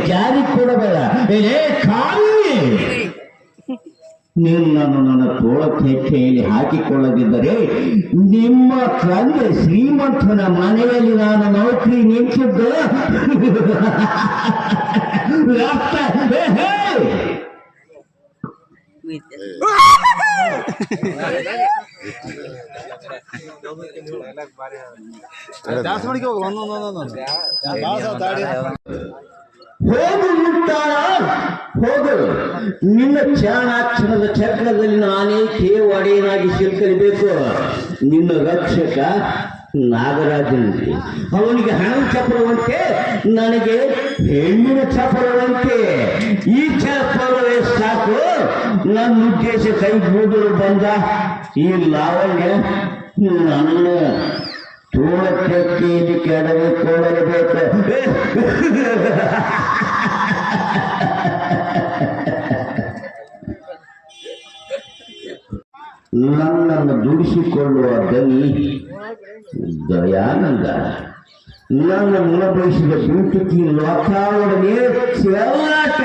ಜಾರಿ ಕೊಡಬೇಡ ಕಾವಿ ನಿನ್ನನ್ನು ನನ್ನ ತೋಳಕ್ಕೆ ಕೈಯಲ್ಲಿ ಹಾಕಿಕೊಳ್ಳದಿದ್ದರೆ ನಿಮ್ಮ ತಂದೆ ಶ್ರೀಮಂತನ ಮನೆಯಲ್ಲಿ ನಾನು ನೌಕರಿ ನಿಂತಿದ್ದು ಹೋಗು ಮುಟ್ಟಾಳ ಹೋಗು ನಿನ್ನ ಚಾಣಾಕ್ಷರದ ಚಕ್ರದಲ್ಲಿ ನಾನೇ ಒಡೆಯನಾಗಿ ಸಿಕ್ಕಲಿಬೇಕು ನಿನ್ನ ರಕ್ಷಕ ನಾಗರಾಜನಿಗೆ ಅವನಿಗೆ ಹಣದ ಚಪರವಂತೆ ನನಗೆ ಹೆಣ್ಣಿನ ಚಪರವಂತೆ ಈ ಚಪರವೇ ಸಾಕು ನನ್ನ ಉದ್ದೇಶ ಕೈಗೂಡಲು ಬಂದ ಈ ಲಾವಣ್ಯ ನನ್ನ ತೋಳಕ್ಕೆ ಕೆಡವಿ ಕೊಡಲೇಬೇಕು ನನ್ನನ್ನು ದುಡಿಸಿಕೊಳ್ಳುವ ದನಿ ದಯಾನಂದ ನನ್ನ ಮುಳಬಯಸಿದ ಬ್ಯೂಟಿಕಿ ಲೋಕಾವಣೆ ಚೆಲ್ಲಾಟ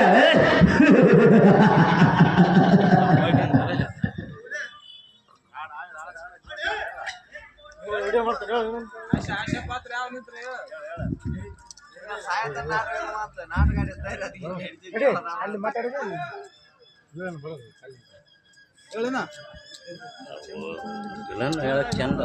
ಚಂದ